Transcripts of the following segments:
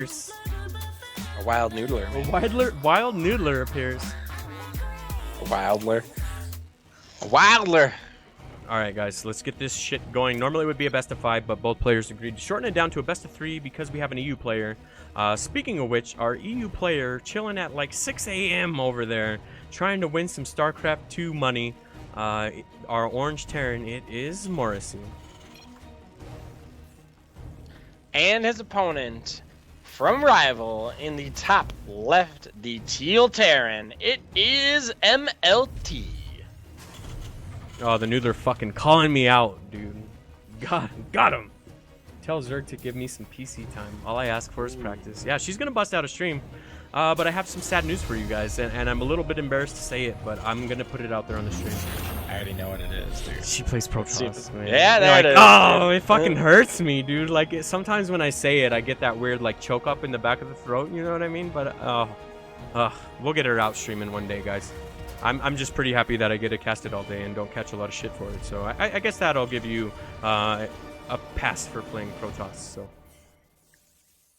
A wild noodler. Wild noodler appears. A wildler. A wildler. All right, guys, let's get this shit going. Normally it would be a best of 5, but both players agreed to shorten it down to a best of 3 because we have an EU player. Speaking of which, our EU player chilling at like 6 a.m. over there, trying to win some StarCraft 2 money. Our orange Terran, it is Morrissey. And his opponent from Rival in the top left, the teal Terran, it is MLT. Oh, the noodler fucking calling me out, dude. Got him. Tell Zerg to give me some PC time. All I ask for is practice. Yeah, she's gonna bust out a stream. But I have some sad news for you guys, and I'm a little bit embarrassed to say it, but I'm gonna put it out there on the stream. I already know what it is, dude. She plays Protoss, man. Yeah, that is. Oh, it fucking hurts me, dude. Like, sometimes when I say it, I get that weird, like, choke up in the back of the throat, you know what I mean? But, we'll get her out streaming one day, guys. I'm just pretty happy that I get to cast it all day and don't catch a lot of shit for it. So I guess that'll give you a pass for playing Protoss. So,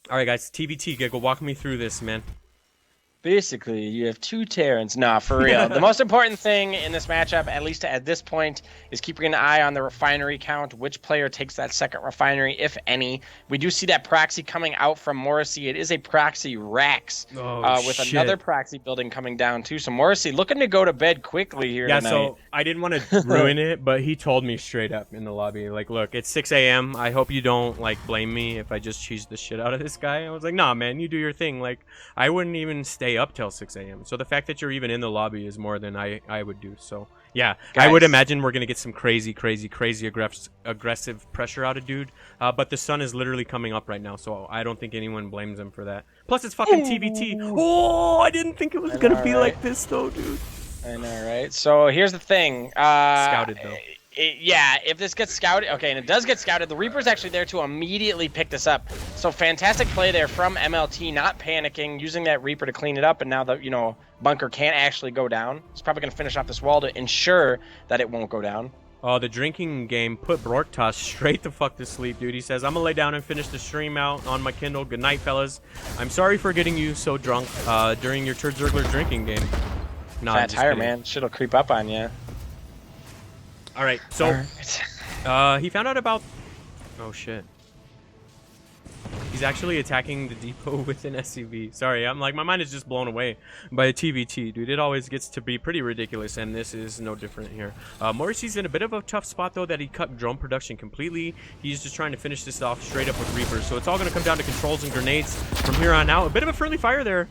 all right, guys, TVT Giggle, walk me through this, man. Basically, you have two Terrans. Nah, for real. The most important thing in this matchup, at least at this point, is keeping an eye on the refinery count. Which player takes that second refinery, if any. We do see that proxy coming out from Morrissey. It is a proxy Rax with another proxy building coming down, too. So Morrissey looking to go to bed quickly here tonight. So I didn't want to ruin it, but he told me straight up in the lobby, like, look, it's 6 a.m. I hope you don't, like, blame me if I just cheese the shit out of this guy. I was like, nah, man, you do your thing. Like, I wouldn't even stay up till 6 a.m. So the fact that you're even in the lobby is more than I would do. So yeah, guys, I would imagine we're gonna get some crazy aggressive pressure out of dude. But the sun is literally coming up right now, so I don't think anyone blames him for that. Plus it's fucking TVT. Oh, I didn't think it was gonna be like this though, dude. I know, right? So here's the thing. Scouted though. Yeah, if this gets scouted, okay, and it does get scouted, the Reaper's actually there to immediately pick this up. So fantastic play there from MLT, not panicking, using that Reaper to clean it up, and now the bunker can't actually go down. He's probably going to finish off this wall to ensure that it won't go down. Oh, the drinking game put Brocktoss straight the fuck to sleep, dude. He says, I'm gonna lay down and finish the stream out on my Kindle. Good night, fellas. I'm sorry for getting you so drunk during your Turd Zergler drinking game. Nah, fat tire, man. Shit'll creep up on you. All right, so he found out about. Oh shit! He's actually attacking the depot with an SCV. Sorry, I'm like my mind is just blown away by a TVT, dude. It always gets to be pretty ridiculous, and this is no different here. Morrissey's in a bit of a tough spot though that he cut drone production completely. He's just trying to finish this off straight up with Reapers. So it's all gonna come down to controls and grenades from here on out. A bit of a friendly fire there.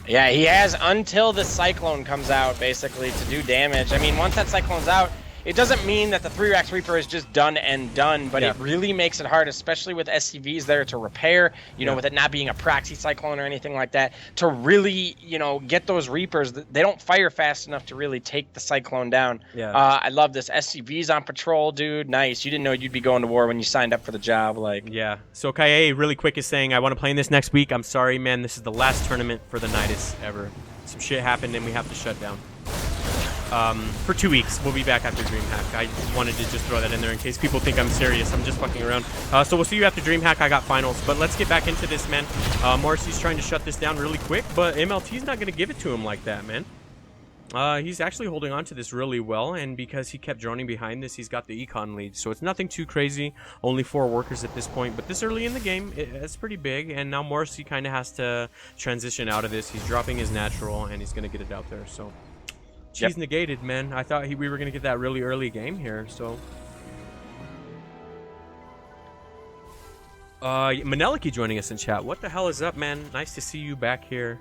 Yeah, he has until the Cyclone comes out, basically, to do damage. I mean, once that Cyclone's out, it doesn't mean that the 3-Rax Reaper is just done and done, but it really makes it hard, especially with SCVs there to repair, you know, with it not being a proxy Cyclone or anything like that, to really, get those Reapers. They don't fire fast enough to really take the Cyclone down. Yeah. I love this. SCV's on patrol, dude. Nice. You didn't know you'd be going to war when you signed up for the job. Yeah. So Kaye, really quick, is saying, I want to play in this next week. I'm sorry, man. This is the last tournament for the Nydus ever. Some shit happened and we have to shut down. For 2 weeks. We'll be back after DreamHack. I wanted to just throw that in there in case people think I'm serious. I'm just fucking around. So we'll see you after DreamHack. I got finals. But let's get back into this, man. Morrissey's trying to shut this down really quick, but MLT's not going to give it to him like that, man. He's actually holding on to this really well, and because he kept droning behind this, he's got the econ lead. So it's nothing too crazy. Only 4 workers at this point, but this early in the game, it's pretty big, and now Morrissey kind of has to transition out of this. He's dropping his natural, and he's going to get it out there, so... She's negated, man. I thought we were going to get that really early game here, so... Maneliki joining us in chat. What the hell is up, man? Nice to see you back here.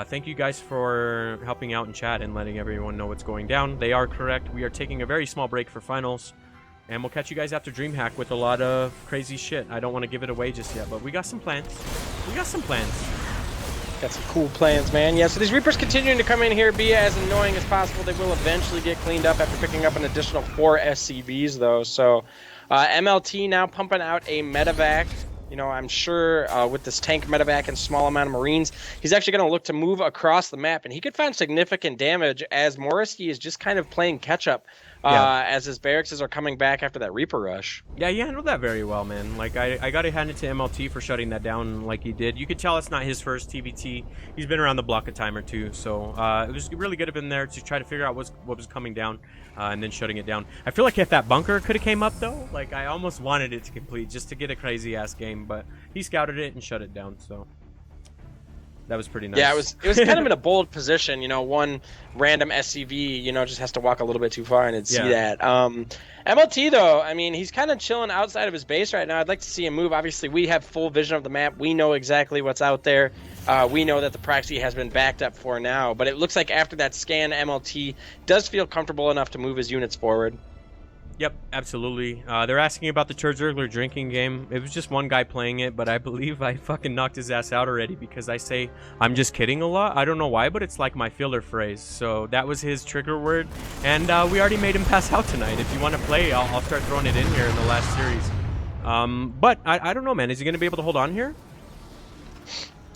Thank you guys for helping out in chat and letting everyone know what's going down. They are correct. We are taking a very small break for finals. And we'll catch you guys after DreamHack with a lot of crazy shit. I don't want to give it away just yet, but we got some plans. Got some cool plans, man. Yeah, so these Reapers continuing to come in here, be as annoying as possible. They will eventually get cleaned up after picking up an additional 4 SCVs, though. So MLT now pumping out a medevac. I'm sure with this tank medevac and small amount of Marines, he's actually going to look to move across the map, and he could find significant damage as Morrissey is just kind of playing catch-up as his barracks are coming back after that Reaper rush. Yeah, he handled that very well, man. Like, I got to hand it to MLT for shutting that down like he did. You could tell it's not his first TVT. He's been around the block a time or two, so it was really good of him there to try to figure out what was coming down and then shutting it down. I feel like if that bunker could have came up, though, like, I almost wanted it to complete just to get a crazy-ass game, but he scouted it and shut it down, so... That was pretty nice. Yeah, it was kind of in a bold position. You know, one random SCV, you know, just has to walk a little bit too far and it'd see that. MLT, though, I mean, he's kind of chilling outside of his base right now. I'd like to see him move. Obviously, we have full vision of the map. We know exactly what's out there. We know that the proxy has been backed up for now. But it looks like after that scan, MLT does feel comfortable enough to move his units forward. Yep, absolutely. They're asking about the Churzurgler drinking game. It was just one guy playing it, but I believe I fucking knocked his ass out already because I say I'm just kidding a lot. I don't know why, but it's like my filler phrase. So that was his trigger word, and we already made him pass out tonight. If you want to play, I'll start throwing it in here in the last series. But I don't know, man. Is he going to be able to hold on here?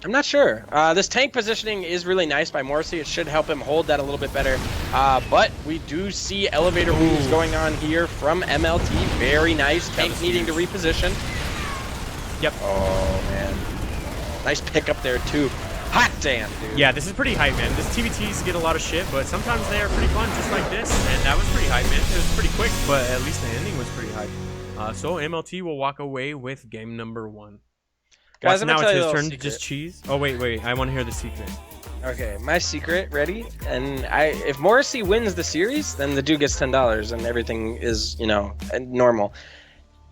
I'm not sure. This tank positioning is really nice by Morrissey. It should help him hold that a little bit better. But we do see elevator moves going on here from MLT. Very nice. Tank needing to reposition. Yep. Oh, man. Nice pick up there, too. Hot damn, dude. Yeah, this is pretty hype, man. This TVTs get a lot of shit, but sometimes they are pretty fun, just like this. And that was pretty hype, man. It was pretty quick, but at least the ending was pretty hype. So MLT will walk away with game number 1. Guys, now it's his turn to just cheese. Oh, wait. I want to hear the secret. Okay, my secret, ready? And if Morrissey wins the series, then the dude gets $10 and everything is, you know, normal.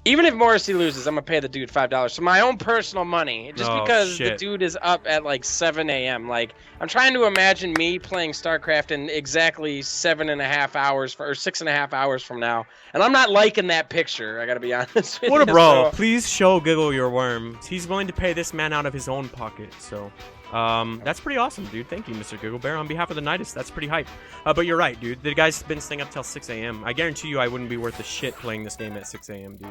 Even if Morrissey loses, I'm going to pay the dude $5. So my own personal money, just because the dude is up at like 7 a.m. Like, I'm trying to imagine me playing StarCraft in exactly 7.5 hours or 6.5 hours from now. And I'm not liking that picture, I got to be honest with What a you. bro. So, please show Giggle your worm. He's willing to pay this man out of his own pocket, so... that's pretty awesome, dude. Thank you, Mr. GiggleBear. On behalf of the Nydus, that's pretty hype. But you're right, dude. The guy's been staying up till 6 a.m. I guarantee you I wouldn't be worth a shit playing this game at 6 a.m., dude.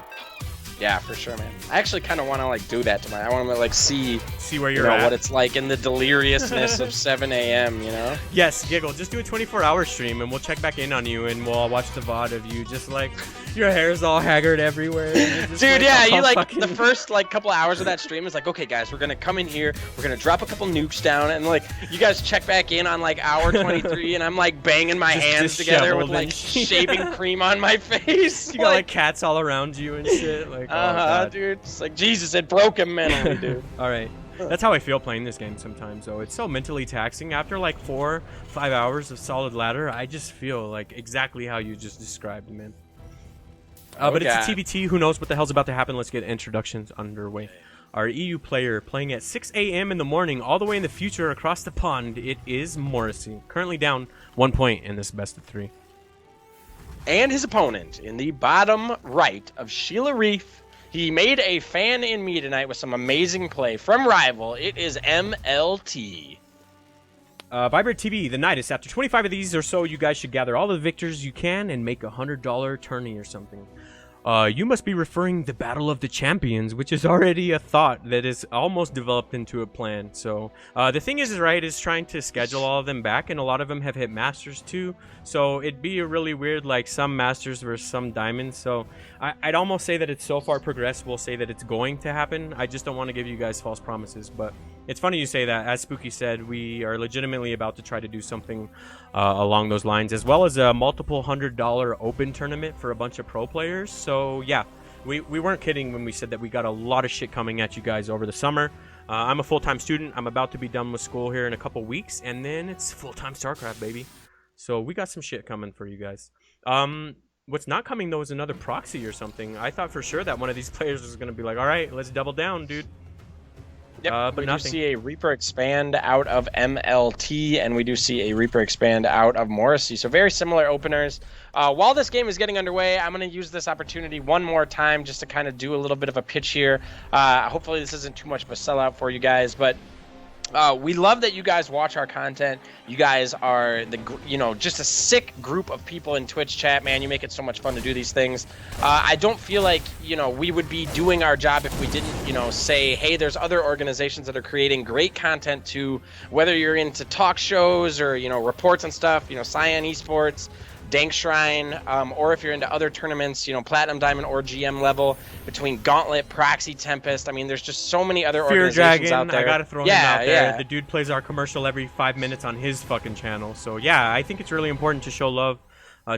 Yeah, for sure, man. I actually kind of want to, like, do that tonight. I want to, like, see where you're at. What it's like in the deliriousness of 7 a.m., you know? Yes, Giggle. Just do a 24-hour stream, and we'll check back in on you, and we'll all watch the VOD of you just, like, your hair's all haggard everywhere. Dude, like, yeah, you, like, fucking... the first, like, couple hours of that stream is like, okay, guys, we're going to come in here, we're going to drop a couple nukes down, and, like, you guys check back in on, like, hour 23, and I'm, like, banging my hands together with, like, shaving cream on my face. You got, like, cats all around you and shit. Like, dude. It's like, Jesus, it broke him mentally, dude. All right. That's how I feel playing this game sometimes, though. It's so mentally taxing. After, like, 4-5 hours of solid ladder, I just feel, like, exactly how you just described, man. But it's a TVT. Who knows what the hell's about to happen? Let's get introductions underway. Our EU player playing at 6 a.m. in the morning, all the way in the future across the pond. It is Morrissey, currently down 1 point in this best of 3. And his opponent in the bottom right of Sheila Reef. He made a fan in me tonight with some amazing play from Rival. It is MLT. Vibrate TV, the Nydus. After 25 of these or so, you guys should gather all the victors you can and make a $100 tourney or something. You must be referring the Battle of the Champions, which is already a thought that is almost developed into a plan. So the thing is trying to schedule all of them back, and a lot of them have hit Masters too. So it'd be a really weird, like, some Masters versus some Diamonds. So I'd almost say that it's so far progressed, we'll say that it's going to happen. I just don't want to give you guys false promises, but it's funny you say that. As Spooky said, we are legitimately about to try to do something along those lines, as well as a multiple $100 open tournament for a bunch of pro players. So yeah, we weren't kidding when we said that we got a lot of shit coming at you guys over the summer. I'm a full-time student. I'm about to be done with school here in a couple weeks, and then it's full-time StarCraft, baby. So we got some shit coming for you guys. What's not coming, though, is another proxy or something. I thought for sure that one of these players was going to be like, all right, let's double down, dude. Yep, but we nothing. do see a Reaper expand out of MLT, and we do see a Reaper expand out of Morrissey. So very similar openers. While this game is getting underway, I'm going to use this opportunity one more time just to kind of do a little bit of a pitch here. Hopefully this isn't too much of a sellout for you guys, but we love that you guys watch our content. You guys are just a sick group of people in Twitch chat, man. You make it so much fun to do these things. I don't feel like, we would be doing our job if we didn't, say, hey, there's other organizations that are creating great content too, whether you're into talk shows or, reports and stuff, Cyan Esports. Dank Shrine, or if you're into other tournaments, you know, Platinum, Diamond, or GM level, between Gauntlet, Proxy, Tempest. I mean, there's just so many other Fear organizations Dragon, out there. I gotta throw him out there. The dude plays our commercial every 5 minutes on his fucking channel. So yeah, I think it's really important to show love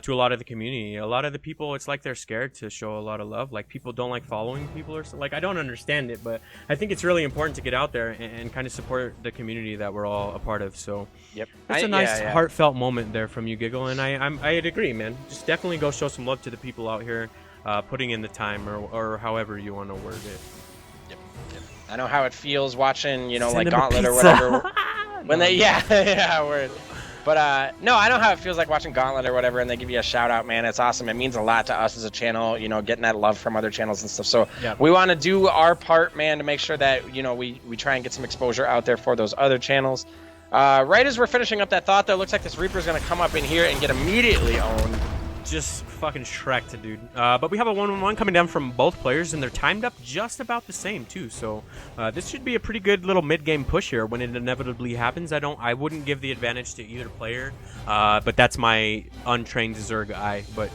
to a lot of the community. A lot of the people, it's like they're scared to show a lot of love. Like, people don't like following people or so. Like, I don't understand it, but I think it's really important to get out there and kind of support the community that we're all a part of. So yep, it's a nice heartfelt moment there from you, Giggle, and I'd agree, man. Just definitely go show some love to the people out here putting in the time, or however you want to word it. Yep. I know how it feels watching, you know, like Gauntlet or whatever. When they word. But no, I know how it feels like watching Gauntlet or whatever, and they give you a shout out, man. It's awesome. It means a lot to us as a channel, you know, getting that love from other channels and stuff. So we want to do our part, man, to make sure that, you know, we try and get some exposure out there for those other channels. Right as we're finishing up that thought, though, it looks like this Reaper's going to come up in here and get immediately owned. Just fucking Shrek'd, dude. But we have a 1-1-1 coming down from both players, and they're timed up just about the same, too. So this should be a pretty good little mid-game push here when it inevitably happens. I wouldn't give the advantage to either player, but that's my untrained Zerg eye. But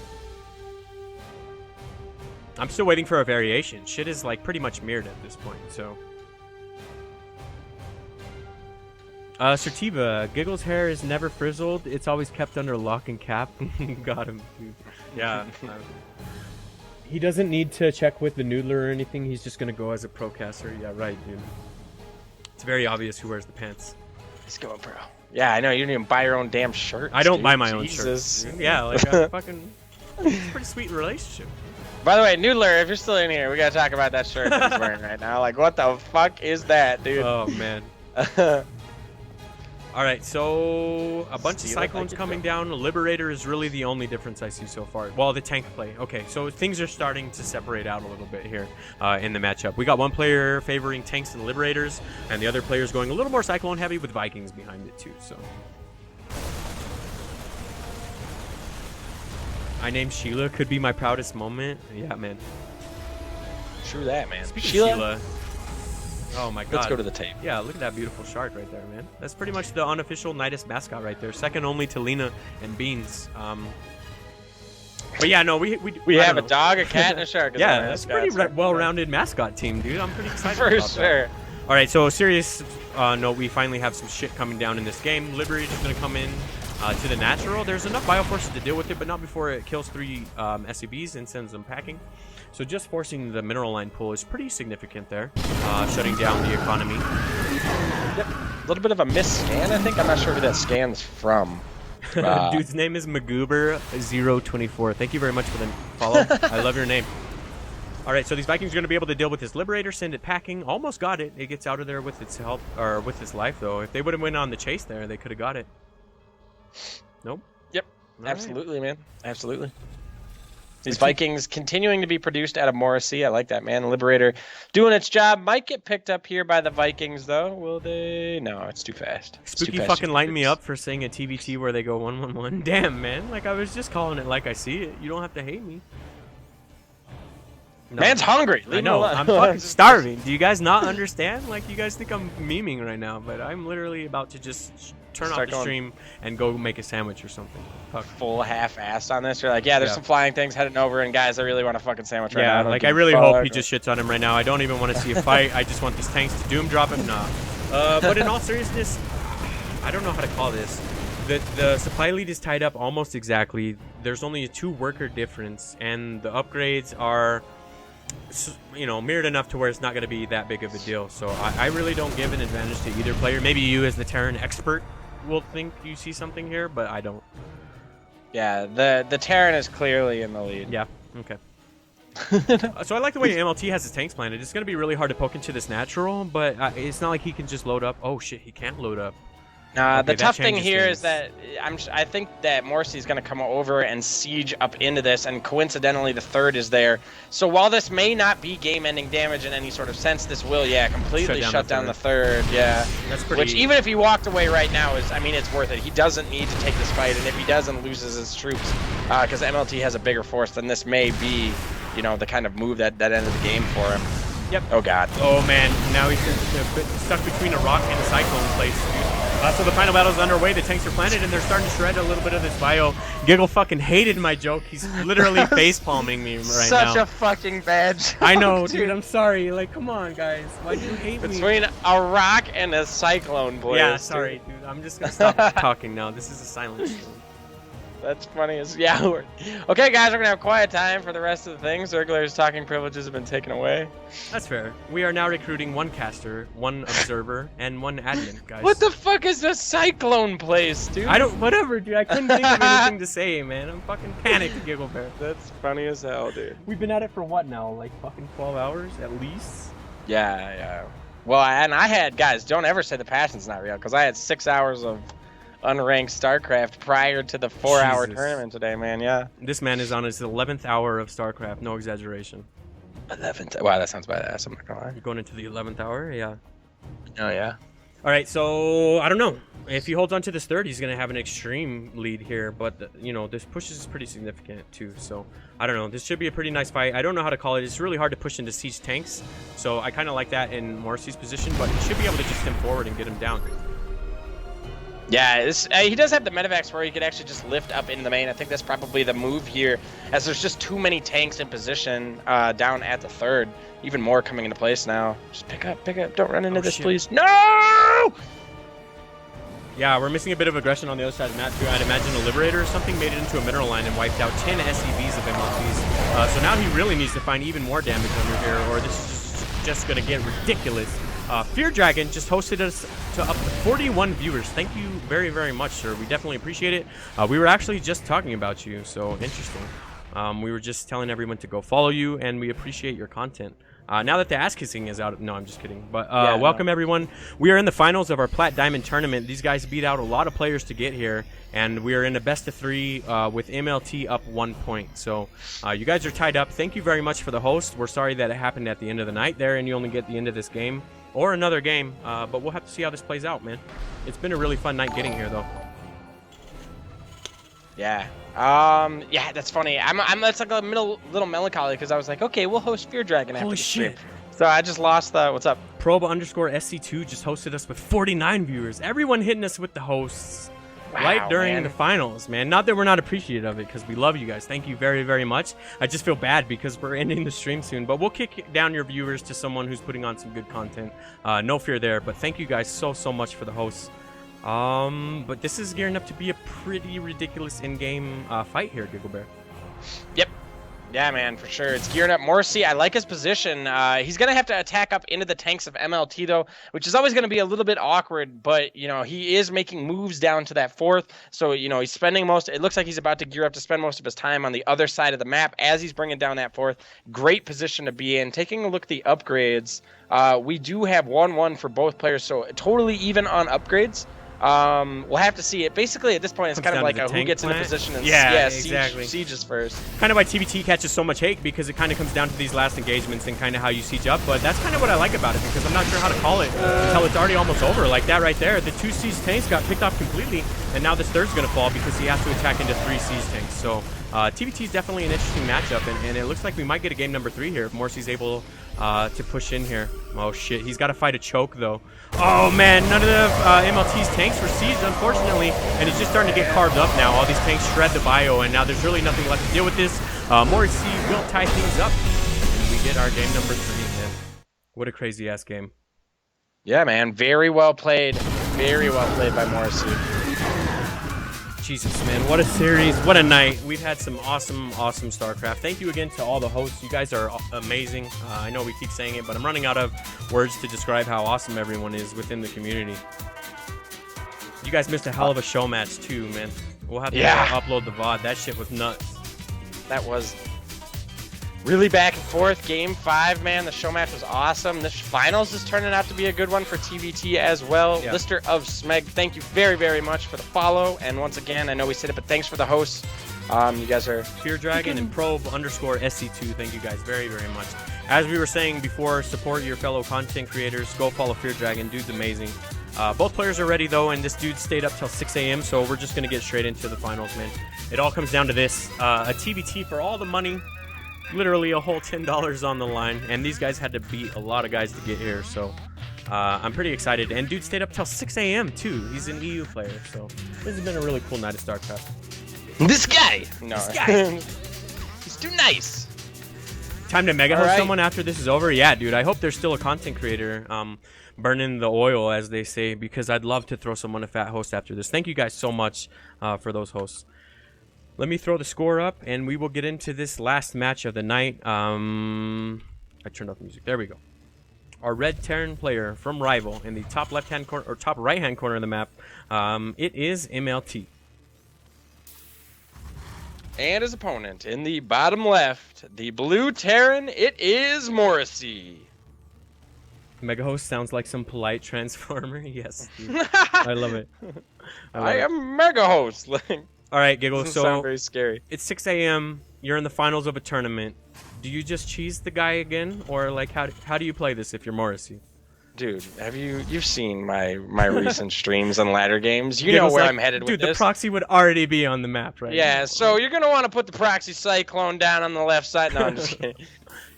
I'm still waiting for a variation. Shit is, like, pretty much mirrored at this point, so... Sirtiva, Giggle's hair is never frizzled. It's always kept under lock and cap. Got him, dude. Yeah. He doesn't need to check with the noodler or anything. He's just going to go as a procaster. Yeah, right, dude. It's very obvious who wears the pants. He's going pro. Yeah, I know. You didn't even buy your own damn shirt. I don't buy my own shirts. Yeah, like, fucking... It's a pretty sweet relationship. By the way, Noodler, if you're still in here, we got to talk about that shirt that he's wearing right now. Like, what the fuck is that, dude? Oh, man. Alright, so a bunch of Cyclones coming down. Liberator is really the only difference I see so far. Well, the tank play. Okay, so things are starting to separate out a little bit here in the matchup. We got one player favoring tanks and Liberators, and the other player's going a little more Cyclone heavy with Vikings behind it too, so... I named Sheila, could be my proudest moment. Yeah, man. True that, man. Speaking of Sheila... Oh my god. Let's go to the tape. Yeah, look at that beautiful shard right there, man. That's pretty much the unofficial Nydus mascot right there. Second only to Lena and Beans. But yeah, no, we have a dog, a cat, and a shark. Yeah, that's a pretty well-rounded mascot team, dude. I'm pretty excited for about sure. That. All right, so serious note, we finally have some shit coming down in this game. Liberator is going to come in to the natural. There's enough Bioforces to deal with it, but not before it kills 3 SCBs and sends them packing. So just forcing the mineral line pull is pretty significant there, shutting down the economy. Yep. A little bit of a miss scan, I think. I'm not sure who that scan's from. Dude's name is Magoober024. Thank you very much for the follow. I love your name. All right, so these Vikings are going to be able to deal with this Liberator, send it packing. Almost got it. It gets out of there with its health, or with its life, though. If they would have went on the chase there, they could have got it. Nope. Yep. All absolutely, man. Absolutely. These Vikings continuing to be produced out of Morrissey. I like that, man. Liberator doing its job. Might get picked up here by the Vikings, though. Will they? No, it's too fast. Spooky fucking lighting me up for saying a TVT where they go 1-1-1. Damn, man. Like, I was just calling it like I see it. You don't have to hate me. No. Man's hungry. I know. I'm fucking starving. Do you guys not understand? Like, you guys think I'm memeing right now, but I'm literally about to just turn off the stream and go make a sandwich or something. Fuck. Full half-assed on this. You're like, yeah, there's some flying things heading over, and guys, I really want a fucking sandwich right now. Yeah, like, I really hope he just shits on him right now. I don't even want to see a fight. I just want these tanks to doom drop him. Nah. But in all seriousness, I don't know how to call this. The supply lead is tied up almost exactly. There's only a 2 worker difference, and the upgrades are, you know, mirrored enough to where it's not going to be that big of a deal. So I really don't give an advantage to either player. Maybe you as the Terran expert will think you see something here, but I don't. Yeah, the Terran is clearly in the lead. Yeah, okay. So I like the way MLT has his tanks planted. It's going to be really hard to poke into this natural, but it's not like he can just load up. Oh shit, he can't load up. Okay, the tough thing here is that I think that Morrissey's going to come over and siege up into this, and coincidentally the 3rd is there. So while this may not be game-ending damage in any sort of sense, this will, completely shut down the 3rd. Yeah, that's pretty. Which even if he walked away right now is, I mean, it's worth it. He doesn't need to take this fight, and if he does and loses his troops, because MLT has a bigger force, then this may be, you know, the kind of move that ended the game for him. Yep. Oh, God. Oh, man. Now he's stuck between a rock and a cyclone place, dude. So the final battle is underway. The tanks are planted, and they're starting to shred a little bit of this bio. Giggle fucking hated my joke. He's literally face-palming me right now. Such a fucking bad joke, I know, dude. I'm sorry. Like, come on, guys. Why do you hate me? Between a rock and a cyclone, boys. Yeah, sorry, dude. I'm just gonna stop talking now. This is a silent show. That's funny as okay, guys, we're gonna have quiet time for the rest of the things. Zergler's talking privileges have been taken away. That's fair. We are now recruiting 1 caster, 1 observer, and 1 admin, guys. What the fuck is a cyclone place, dude? Whatever, dude. I couldn't think of anything to say, man. I'm fucking panicked, Gigglebear. That's funny as hell, dude. We've been at it for what now? Like fucking 12 hours at least? Yeah. Well, and I had, guys, don't ever say the passion's not real, because I had 6 hours of unranked StarCraft prior to the 4-hour tournament today, man. Yeah. This man is on his 11th hour of StarCraft. No exaggeration. 11th. Wow, that sounds badass. I'm not gonna lie. You're going into the 11th hour? Yeah. Oh, yeah. All right, so I don't know. If he holds on to this third, he's going to have an extreme lead here. But, you know, this push is pretty significant, too. So, I don't know. This should be a pretty nice fight. I don't know how to call it. It's really hard to push into siege tanks. So, I kind of like that in Morrissey's position. But he should be able to just stem forward and get him down. Yeah, he does have the medevacs where he could actually just lift up into the main. I think that's probably the move here, as there's just too many tanks in position down at the third. Even more coming into place now. Just pick up. Don't run into this, shit. please. No! Yeah, we're missing a bit of aggression on the other side of the map, too. I'd imagine a Liberator or something made it into a mineral line and wiped out 10 SCVs of MLTs. So now he really needs to find even more damage under here, or this is just going to get ridiculous. Fear Dragon just hosted us to up to 41 viewers. Thank you very, very much, sir. We definitely appreciate it. We were actually just talking about you, so interesting. We were just telling everyone to go follow you, and we appreciate your content. Now that the ass kissing is out, no, I'm just kidding. But welcome everyone. We are in the finals of our Plat Diamond tournament. These guys beat out a lot of players to get here, and we are in a best of 3 with MLT up 1 point. So you guys are tied up. Thank you very much for the host. We're sorry that it happened at the end of the night there, and you only get the end of this game or another game. But we'll have to see how this plays out, man. It's been a really fun night getting here, though. Yeah. Yeah, that's funny. That's like a little melancholy because I was like, okay, we'll host Fear Dragon after the stream. So I just lost the. What's up? Probe_SC2 just hosted us with 49 viewers. Everyone hitting us with the hosts right during the finals, man. Not that we're not appreciative of it, because we love you guys. Thank you very, very much. I just feel bad because we're ending the stream soon, but we'll kick down your viewers to someone who's putting on some good content. No fear there, but thank you guys so much for the hosts. But this is gearing up to be a pretty ridiculous in-game fight here, GiggleBear. Yep. Yeah, man, for sure. It's gearing up. Morrissey, I like his position. He's going to have to attack up into the tanks of MLT, though, which is always going to be a little bit awkward. But, you know, he is making moves down to that fourth. So, you know, he's spending it looks like he's about to gear up to spend most of his time on the other side of the map as he's bringing down that fourth. Great position to be in. Taking a look at the upgrades, we do have 1-1 for both players. So totally even on upgrades. We'll have to see it. Basically, at this point, it's kind of like who gets into position and exactly. sieges first. Kind of why TBT catches so much hate, because it kind of comes down to these last engagements and kind of how you siege up. But that's kind of what I like about it, because I'm not sure how to call it until it's already almost over. Like that right there, the 2 siege tanks got picked off completely, and now this third's going to fall because he has to attack into 3 siege tanks. So TBT is definitely an interesting matchup, and it looks like we might get a game number 3 here if Morrissey's able to push in here. Oh shit, he's got to fight a choke though. Oh man, none of the MLT's tanks were sieged, unfortunately, and it's just starting to get carved up now. All these tanks shred the bio, and now there's really nothing left to deal with this. Morrissey will tie things up, and we get our game number 3, man. What a crazy ass game. Yeah, man, very well played. Very well played by Morrissey. Jesus, man, what a series, what a night. We've had some awesome StarCraft. Thank you again to all the hosts. You guys are amazing. I know we keep saying it, but I'm running out of words to describe how awesome everyone is within the community. You guys missed a hell of a show match too, man. We'll have to upload the VOD. That shit was nuts. That was really back and forth. Game 5, man. The show match was awesome. This finals is turning out to be a good one for TBT as well. Yeah. Lister of Smeg, thank you very, very much for the follow. And once again, I know we said it, but thanks for the hosts. You guys are Fear Dragon and Probe_SC2. Thank you guys very, very much. As we were saying before, support your fellow content creators. Go follow Fear Dragon. Dude's amazing. Both players are ready though, and this dude stayed up till 6 a.m. So we're just gonna get straight into the finals, man. It all comes down to this: a TBT for all the money. literally a whole $10 on the line, and these guys had to beat a lot of guys to get here, so I'm pretty excited. And dude stayed up till 6 a.m. too. He's an EU player, so this has been a really cool night of StarCraft. This guy! No. This guy! He's too nice! Time to mega host right. someone after this is over? Yeah, dude, I hope there's still a content creator burning the oil, as they say, because I'd love to throw someone a fat host after this. Thank you guys so much for those hosts. Let me throw the score up, and we will get into this last match of the night. I turned off the music. There we go. Our red Terran player from Rival in the top left-hand corner, or top right-hand corner of the map, it is MLT. And his opponent in the bottom left, the blue Terran, it is Morrissey. Mega host sounds like some polite transformer. Yes, dude. I love it. I am mega host. All right, Giggle. Doesn't So sound very scary. It's 6 a.m. You're in the finals of a tournament. Do you just cheese the guy again, or like how do you play this if you're Morrissey? Dude, you've seen my recent streams and ladder games? You Giggle's know where like, I'm headed with dude, this. the proxy would already be on the map right now. Yeah, so you're gonna want to put the proxy cyclone down on the left side. No, I'm just kidding.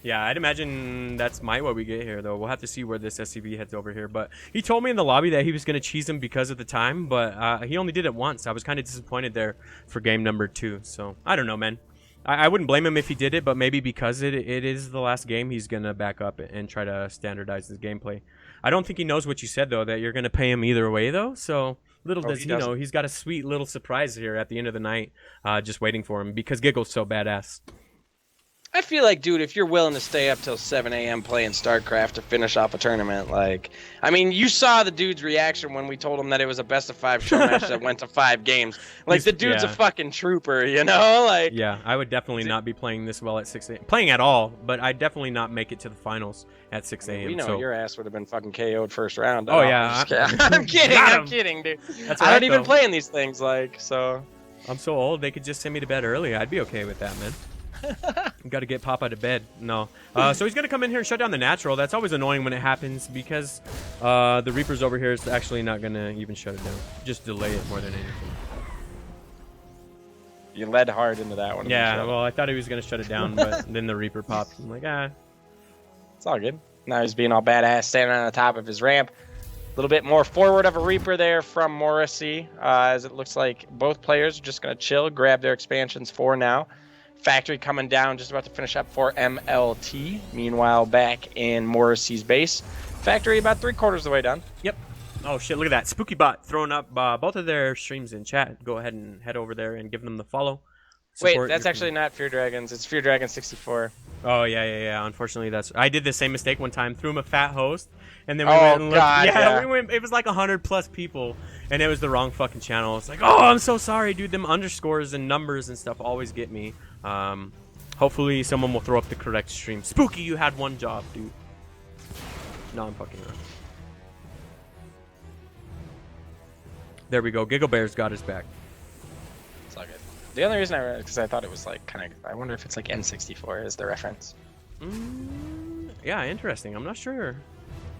Yeah, I'd imagine that's what we get here, though. We'll have to see where this SCV heads over here. But he told me in the lobby that he was going to cheese him because of the time, but he only did it once. I was kind of disappointed there for game number 2. So, I don't know, man. I wouldn't blame him if he did it, but maybe because it is the last game, he's going to back up and try to standardize his gameplay. I don't think he knows what you said, though, that you're going to pay him either way, though. So, little does he know, he's got a sweet little surprise here at the end of the night just waiting for him because Giggle's so badass. I feel like, dude, if you're willing to stay up till 7 a.m. playing StarCraft to finish off a tournament, like, I mean, you saw the dude's reaction when we told him that it was a best-of-5 show match that went to 5 games. Like, the dude's a fucking trooper, you know? Like, yeah, I would definitely not be playing this well at 6 a.m. Playing at all, but I'd definitely not make it to the finals at 6 a.m. We know so. Your ass would have been fucking KO'd first round. Oh, yeah. I'm kidding, dude. That's I don't even play in these things, like, so. I'm so old, they could just send me to bed early. I'd be okay with that, man. Got to get Papa to bed. No. So he's going to come in here and shut down the natural. That's always annoying when it happens because the Reaper's over here is actually not going to even shut it down. Just delay it more than anything. You led hard into that one. Yeah, well, I thought he was going to shut it down, but then the Reaper popped. I'm like, It's all good. Now he's being all badass, standing on the top of his ramp. A little bit more forward of a Reaper there from Morrissey, as it looks like both players are just going to chill, grab their expansions for now. Factory coming down, just about to finish up for MLT. Meanwhile, back in Morrissey's base. Factory about 3/4 of the way done. Yep. Oh, shit, look at that. Spooky Bot throwing up both of their streams in chat. Go ahead and head over there and give them the follow. Wait, that's actually not Fear Dragons. It's Fear Dragon 64. Oh, yeah. Unfortunately, I did the same mistake one time. Threw him a fat host, and then we went and looked. We went. It was like 100+ people, and it was the wrong fucking channel. It's like, oh, I'm so sorry, dude. Them underscores and numbers and stuff always get me. Hopefully someone will throw up the correct stream. Spooky, you had one job, dude. No, I'm fucking around. There we go. GiggleBear's got his back. It's all good. The only reason because I thought it was like kind of, I wonder if it's like N64 is the reference. Yeah, interesting. I'm not sure.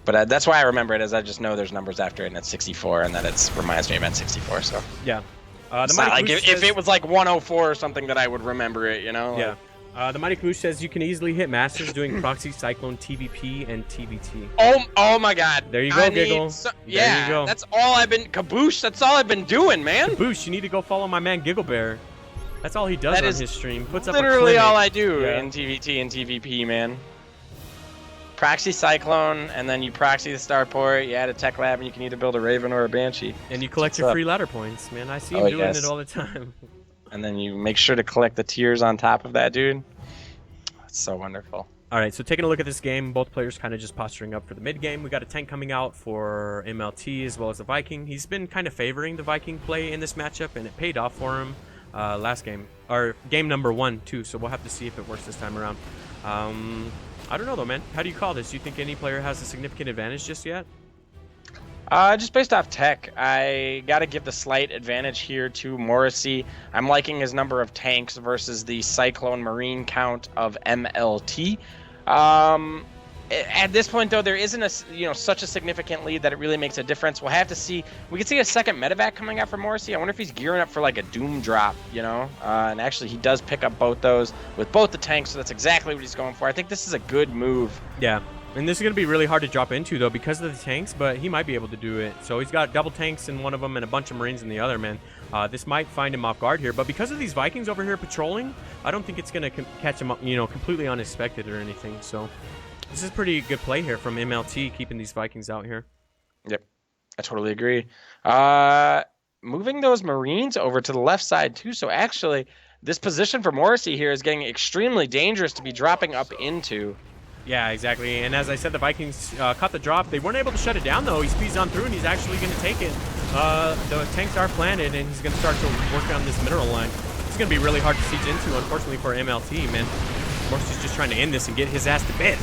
But that's why I remember it, as I just know there's numbers after it and it's 64, and that it reminds me of N64. So yeah. It's not like if it was like 104 or something that I would remember it, you know? Yeah. The Mighty Caboose says you can easily hit Masters doing Proxy, Cyclone, TVP, and TVT. Oh my God. There you go, Giggle. Yeah, there you go. That's all I've been, Caboose, that's all I've been doing, man. Caboose, you need to go follow my man GiggleBear. That's all he does on his stream. Puts up a literally all I do in TVT and TVP, man. Proxy Cyclone, and then you proxy the starport, you add a tech lab, and you can either build a Raven or a Banshee. And you collect your free ladder points, man. I see him doing it all the time. And then you make sure to collect the tiers on top of that, dude. That's so wonderful. All right, so taking a look at this game, both players kind of just posturing up for the mid game. We got a tank coming out for MLT as well as the Viking. He's been kind of favoring the Viking play in this matchup, and it paid off for him last game, or game number 1 too. So we'll have to see if it works this time around. I don't know though, man. How do you call this? Do you think any player has a significant advantage just yet? Just based off tech, I got to give the slight advantage here to Morrissey. I'm liking his number of tanks versus the Cyclone Marine count of MLT. At this point, though, there isn't such a significant lead that it really makes a difference. We'll have to see. We could see a second medevac coming out for Morrissey. I wonder if he's gearing up for like a doom drop, and actually he does pick up both those with both the tanks, so that's exactly what he's going for. I think this is a good move. Yeah, and this is going to be really hard to drop into, though, because of the tanks, but he might be able to do it. So he's got double tanks in one of them and a bunch of Marines in the other, man. This might find him off guard here, but because of these Vikings over here patrolling, I don't think it's going to catch him, completely unexpected or anything, so... This is pretty good play here from MLT, keeping these Vikings out here. Yep, I totally agree. Moving those Marines over to the left side, too. So, actually, this position for Morrissey here is getting extremely dangerous to be dropping up into. Yeah, exactly. And as I said, the Vikings caught the drop. They weren't able to shut it down, though. He speeds on through, and he's actually going to take it. The tanks are planted, and he's going to start to work on this mineral line. It's going to be really hard to siege into, unfortunately, for MLT, man. Morrissey's just trying to end this and get his ass to bed.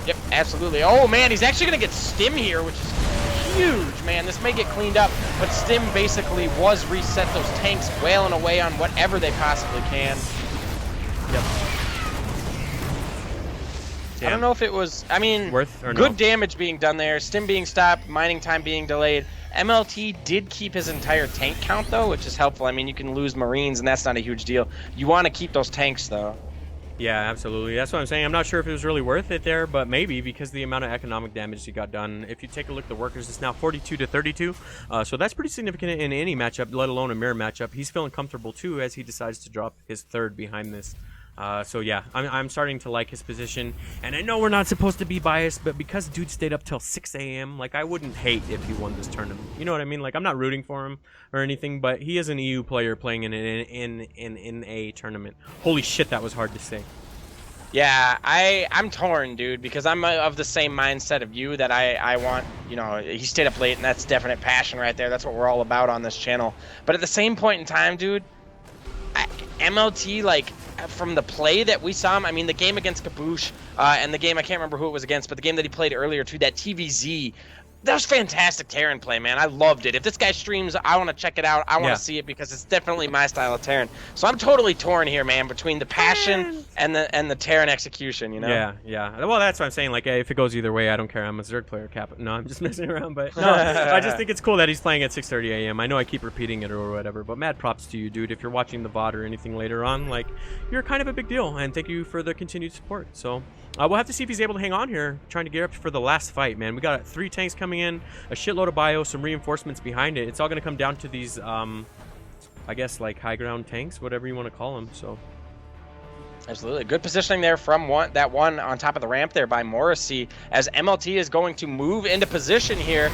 Yep, absolutely. Oh, man, he's actually going to get Stim here, which is huge, man. This may get cleaned up, but Stim basically was reset those tanks wailing away on whatever they possibly can. Yep. I don't know if it was, worth or good no? damage being done there, Stim being stopped, mining time being delayed. MLT did keep his entire tank count, though, which is helpful. I mean, you can lose Marines, and that's not a huge deal. You want to keep those tanks, though. Yeah, absolutely. That's what I'm saying. I'm not sure if it was really worth it there, but maybe because of the amount of economic damage he got done. If you take a look at the workers, it's now 42 to 32. So that's pretty significant in any matchup, let alone a mirror matchup. He's feeling comfortable, too, as he decides to drop his third behind this. So yeah, I'm starting to like his position, and I know we're not supposed to be biased, but because dude stayed up till 6 a.m., like I wouldn't hate if he won this tournament. You know what I mean? Like I'm not rooting for him or anything, but he is an EU player playing in a tournament. Holy shit, that was hard to say. Yeah, I'm torn, dude, because I'm of the same mindset of you that I want, he stayed up late, and that's definite passion right there. That's what we're all about on this channel. But at the same point in time, dude, MLT, like, from the play that we saw him, I mean, the game against Kaboosh, and the game, I can't remember who it was against, but the game that he played earlier, too, that TVZ, that was fantastic Terran play, man. I loved it. If this guy streams, I want to check it out. I want to see it because it's definitely my style of Terran. So I'm totally torn here, man, between the passion and the Terran execution, Yeah. Well, that's what I'm saying. Like, if it goes either way, I don't care. I'm a Zerg player, Cap. No, I'm just messing around. But no, I just think it's cool that he's playing at 6:30 a.m. I know I keep repeating it or whatever, but mad props to you, dude. If you're watching the VOD or anything later on, like, you're kind of a big deal, and thank you for the continued support. So we'll have to see if he's able to hang on here, trying to gear up for the last fight, man. We got 3 tanks coming in, a shitload of bio, some reinforcements behind it. It's all going to come down to these, I guess, like high ground tanks, whatever you want to call them. So, absolutely. Good positioning there from that one on top of the ramp there by Morrissey, as MLT is going to move into position here.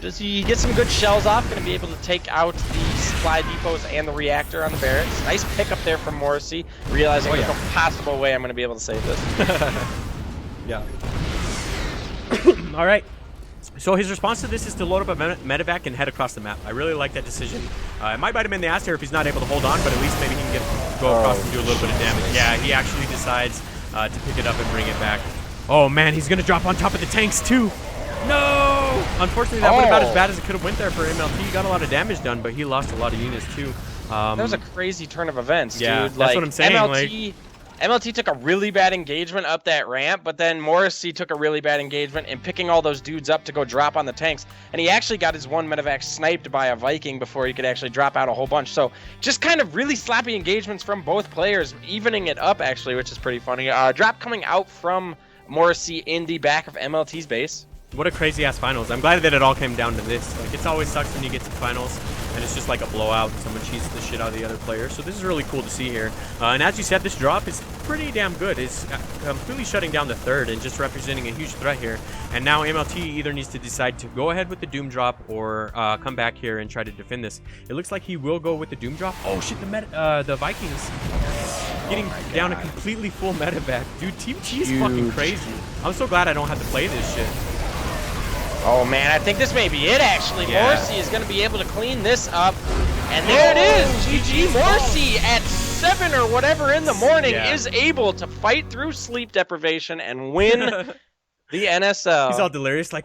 Does he get some good shells off? Going to be able to take out the supply depots and the reactor on the barracks. Nice pickup there from Morrissey, realizing there's no possible way I'm going to be able to save this. Yeah. All right. So his response to this is to load up a medevac and head across the map. I really like that decision. It might bite him in the ass here if he's not able to hold on, but at least maybe he can go across and do a little bit of damage. Yeah, he actually decides to pick it up and bring it back. Oh, man, he's going to drop on top of the tanks, too. No! Unfortunately, that went about as bad as it could have went there for MLT. He got a lot of damage done, but he lost a lot of units, too. That was a crazy turn of events, yeah, dude. That's what I'm saying. MLT took a really bad engagement up that ramp, but then Morrissey took a really bad engagement in picking all those dudes up to go drop on the tanks. And he actually got his one medevac sniped by a Viking before he could actually drop out a whole bunch. So just kind of really sloppy engagements from both players, evening it up, actually, which is pretty funny. Drop coming out from Morrissey in the back of MLT's base. What a crazy-ass finals. I'm glad that it all came down to this. Like, it always sucks when you get to finals and it's just like a blowout and someone cheats the shit out of the other player. So this is really cool to see here. And as you said, this drop is pretty damn good. It's completely shutting down the third and just representing a huge threat here. And now MLT either needs to decide to go ahead with the Doom drop or come back here and try to defend this. It looks like he will go with the Doom drop. Oh shit, the Vikings getting down a completely full medevac. Dude, Team T is fucking crazy. I'm so glad I don't have to play this shit. Oh man, I think this may be it actually. Yeah. Morrissey is going to be able to clean this up. And there it is. GG. Morrissey at 7 or whatever in the morning is able to fight through sleep deprivation and win the NSL. He's all delirious like,